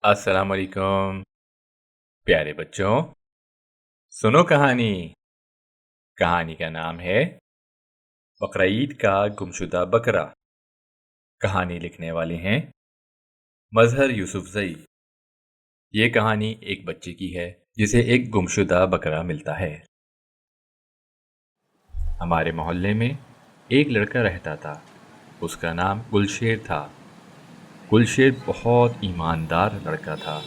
السلام علیکم پیارے بچوں، سنو کہانی۔ کہانی کا نام ہے بقرعید کا گمشدہ بکرا۔ کہانی لکھنے والے ہیں مظہر یوسف زئی۔ یہ کہانی ایک بچے کی ہے جسے ایک گمشدہ بکرا ملتا ہے۔ ہمارے محلے میں ایک لڑکا رہتا تھا، اس کا نام گلشیر تھا۔ گلشیر بہت ایماندار لڑکا تھا۔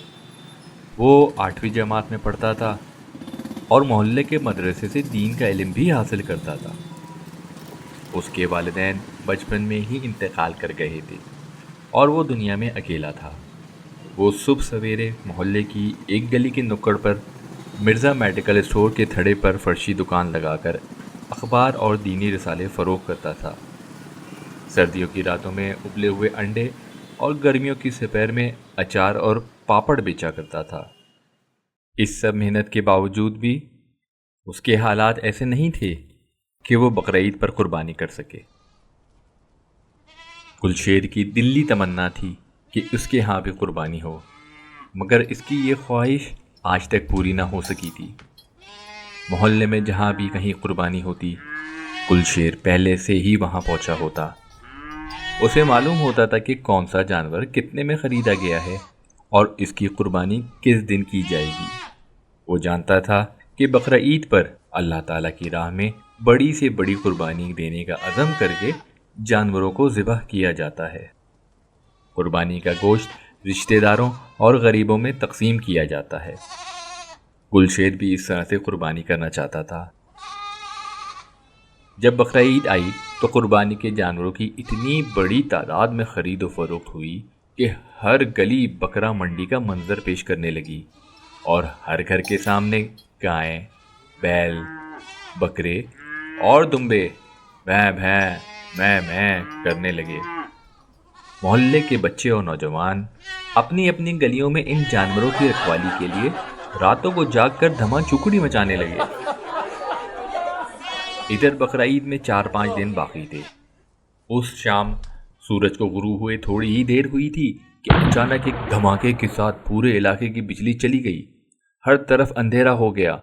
وہ 8ویں جماعت میں پڑھتا تھا اور محلے کے مدرسے سے دین کا علم بھی حاصل کرتا تھا۔ اس کے والدین بچپن میں ہی انتقال کر گئے تھے اور وہ دنیا میں اکیلا تھا۔ وہ صبح سویرے محلے کی ایک گلی کے نکڑ پر مرزا میڈیکل اسٹور کے تھڑے پر فرشی دکان لگا کر اخبار اور دینی رسالے فروخت کرتا تھا۔ سردیوں کی راتوں میں ابلے ہوئے انڈے اور گرمیوں کی سپہر میں اچار اور پاپڑ بیچا کرتا تھا۔ اس سب محنت کے باوجود بھی اس کے حالات ایسے نہیں تھے کہ وہ بقرعید پر قربانی کر سکے۔ گلشیر کی دلی تمنا تھی کہ اس کے ہاں بھی قربانی ہو، مگر اس کی یہ خواہش آج تک پوری نہ ہو سکی تھی۔ محلے میں جہاں بھی کہیں قربانی ہوتی، گلشیر پہلے سے ہی وہاں پہنچا ہوتا۔ اسے معلوم ہوتا تھا کہ کون سا جانور کتنے میں خریدا گیا ہے اور اس کی قربانی کس دن کی جائے گی۔ وہ جانتا تھا کہ بقرعید پر اللہ تعالیٰ کی راہ میں بڑی سے بڑی قربانی دینے کا عزم کر کے جانوروں کو ذبح کیا جاتا ہے۔ قربانی کا گوشت رشتہ داروں اور غریبوں میں تقسیم کیا جاتا ہے۔ گلشیر بھی اس طرح سے قربانی کرنا چاہتا تھا۔ جب بقرعید آئی تو قربانی کے جانوروں کی اتنی بڑی تعداد میں خرید و فروخت ہوئی کہ ہر گلی بکرا منڈی کا منظر پیش کرنے لگی اور ہر گھر کے سامنے گائیں، بیل، بکرے اور دمبے بھیں بھیں میں کرنے لگے۔ محلے کے بچے اور نوجوان اپنی اپنی گلیوں میں ان جانوروں کی رکھوالی کے لیے راتوں کو جاگ کر دھما چکڑی مچانے لگے۔ ادھر بقرعید میں 4-5 دن باقی تھے۔ اس شام سورج کو غروب ہوئے تھوڑی ہی دیر ہوئی تھی کہ اچانک ایک دھماکے کے ساتھ پورے علاقے کی بجلی چلی گئی۔ ہر طرف اندھیرا ہو گیا۔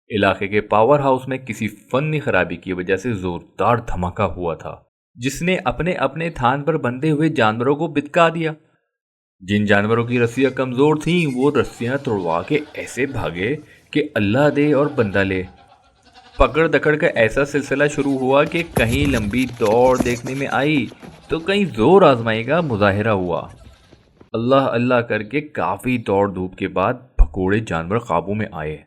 علاقے کے پاور ہاؤس میں کسی فنی خرابی کی وجہ سے زوردار دھماکہ ہوا تھا، جس نے اپنے اپنے تھان پر بندھے ہوئے جانوروں کو بتکا دیا۔ جن جانوروں کی رسیاں کمزور تھیں وہ رسیاں توڑوا کے ایسے بھاگے کہ اللہ دے اور بندہ لے۔ پکڑ دکڑ کا ایسا سلسلہ شروع ہوا کہ کہیں لمبی دوڑ دیکھنے میں آئی تو کہیں زور آزمائی کا مظاہرہ ہوا۔ اللہ اللہ کر کے کافی دوڑ دھوپ کے بعد بھگوڑے جانور قابو میں آئے۔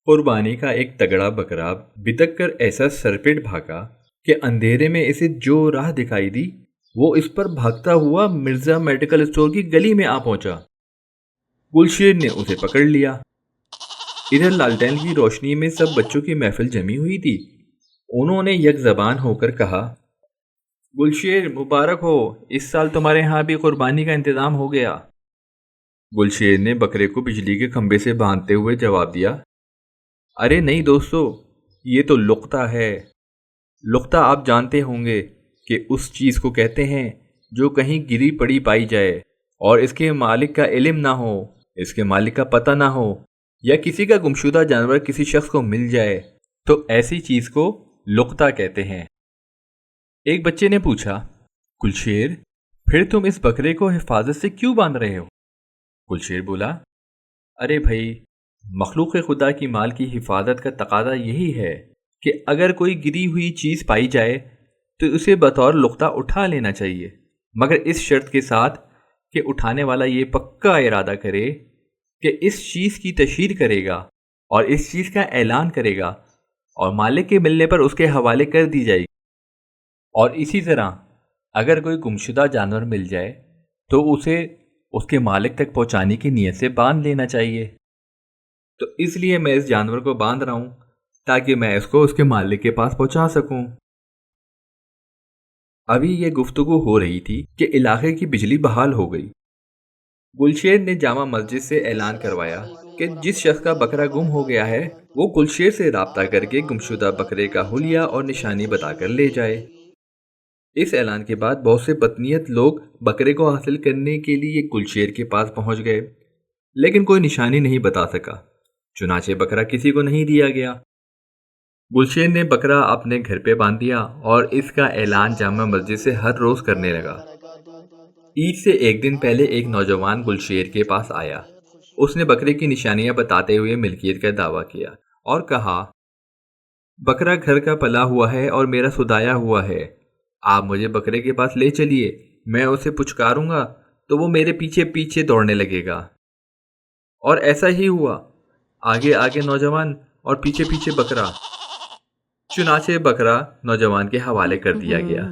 قربانی کا ایک تگڑا بکرا بتک کر ایسا سرپٹ بھاگا کہ اندھیرے میں اسے جو راہ دکھائی دی وہ اس پر بھاگتا ہوا مرزا میڈیکل اسٹور کی گلی میں آ پہنچا۔ گلشیر نے اسے پکڑ لیا۔ ادھر لالٹین کی روشنی میں سب بچوں کی محفل جمی ہوئی تھی۔ انہوں نے یک زبان ہو کر کہا، گلشیر مبارک ہو، اس سال تمہارے ہاں بھی قربانی کا انتظام ہو گیا۔ گلشیر نے بکرے کو بجلی کے کھمبے سے باندھتے ہوئے جواب دیا، ارے نہیں دوستو، یہ تو لقطہ ہے۔ لقطہ آپ جانتے ہوں گے کہ اس چیز کو کہتے ہیں جو کہیں گری پڑی پائی جائے اور اس کے مالک کا علم نہ ہو، اس کے مالک کا پتہ نہ ہو، یا کسی کا گمشدہ جانور کسی شخص کو مل جائے تو ایسی چیز کو لقطہ کہتے ہیں۔ ایک بچے نے پوچھا، گلشیر پھر تم اس بکرے کو حفاظت سے کیوں باندھ رہے ہو؟ گلشیر بولا، ارے بھائی، مخلوق خدا کی مال کی حفاظت کا تقاضا یہی ہے کہ اگر کوئی گری ہوئی چیز پائی جائے تو اسے بطور لقطہ اٹھا لینا چاہیے، مگر اس شرط کے ساتھ کہ اٹھانے والا یہ پکا ارادہ کرے کہ اس چیز کی تشہیر کرے گا اور اس چیز کا اعلان کرے گا اور مالک کے ملنے پر اس کے حوالے کر دی جائے گی۔ اور اسی طرح اگر کوئی گمشدہ جانور مل جائے تو اسے اس کے مالک تک پہنچانے کی نیت سے باندھ لینا چاہیے۔ تو اس لیے میں اس جانور کو باندھ رہا ہوں تاکہ میں اس کو اس کے مالک کے پاس پہنچا سکوں۔ ابھی یہ گفتگو ہو رہی تھی کہ علاقے کی بجلی بحال ہو گئی۔ گلشیر نے جامع مسجد سے اعلان کروایا کہ جس شخص کا بکرا گم ہو گیا ہے وہ گلشیر سے رابطہ کر کے گمشدہ بکرے کا حلیہ اور نشانی بتا کر لے جائے۔ اس اعلان کے بعد بہت سے بدنیت لوگ بکرے کو حاصل کرنے کے لیے گلشیر کے پاس پہنچ گئے، لیکن کوئی نشانی نہیں بتا سکا۔ چنانچہ بکرا کسی کو نہیں دیا گیا۔ گلشیر نے بکرا اپنے گھر پہ باندھ دیا اور اس کا اعلان جامع مسجد سے ہر روز کرنے لگا۔ عید سے ایک دن پہلے ایک نوجوان گلشیر کے پاس آیا۔ اس نے بکرے کی نشانیاں بتاتے ہوئے ملکیت کا دعویٰ کیا اور کہا، بکرا گھر کا پلا ہوا ہے اور میرا سدایا ہوا ہے، آپ مجھے بکرے کے پاس لے چلیے، میں اسے پچکاروں گا تو وہ میرے پیچھے پیچھے دوڑنے لگے گا۔ اور ایسا ہی ہوا، آگے آگے نوجوان اور پیچھے پیچھے بکرا۔ چنانچہ بکرا نوجوان کے حوالے کر دیا گیا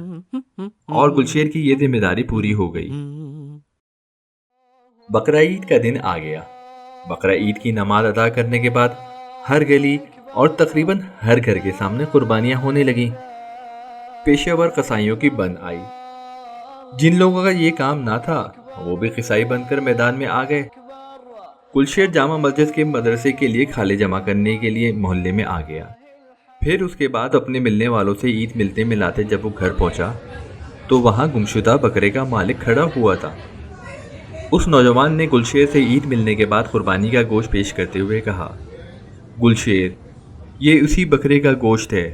اور گلشیر کی یہ ذمہ داری پوری ہو گئی۔ بقرہ عید کا دن آ گیا۔ بقرہ عید کی نماز ادا کرنے کے بعد ہر گلی اور تقریباً ہر گھر کے سامنے قربانیاں ہونے لگیں۔ پیشہ ور قصائیوں کی بن آئی۔ جن لوگوں کا یہ کام نہ تھا وہ بھی قصائی بن کر میدان میں آ گئے۔ گلشیر جامع مسجد کے مدرسے کے لیے کھالے جمع کرنے کے لیے محلے میں آ گیا۔ پھر اس کے بعد اپنے ملنے والوں سے عید ملتے ملاتے جب وہ گھر پہنچا تو وہاں گمشدہ بکرے کا مالک کھڑا ہوا تھا۔ اس نوجوان نے گلشیر سے عید ملنے کے بعد قربانی کا گوشت پیش کرتے ہوئے کہا، گلشیر، یہ اسی بکرے کا گوشت ہے۔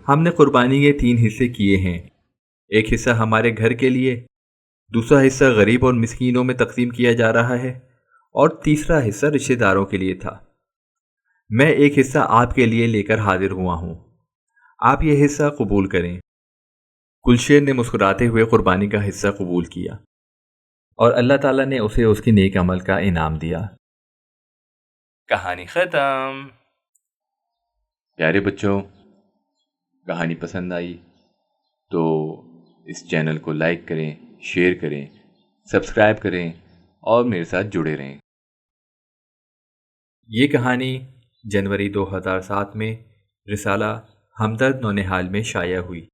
ہم نے قربانی کے 3 حصے کیے ہیں، ایک حصہ ہمارے گھر کے لیے، دوسرا حصہ غریب اور مسکینوں میں تقسیم کیا جا رہا ہے، اور تیسرا حصہ رشتہ داروں کے لیے تھا۔ میں ایک حصہ آپ کے لیے لے کر حاضر ہوا ہوں، آپ یہ حصہ قبول کریں۔ گلشیر نے مسکراتے ہوئے قربانی کا حصہ قبول کیا اور اللہ تعالیٰ نے اسے اس کی نیک عمل کا انعام دیا۔ کہانی ختم۔ پیارے بچوں، کہانی پسند آئی تو اس چینل کو لائک کریں، شیئر کریں، سبسکرائب کریں اور میرے ساتھ جڑے رہیں۔ یہ کہانی جنوری 2007 میں رسالہ ہمدرد نونہال میں شائع ہوئی۔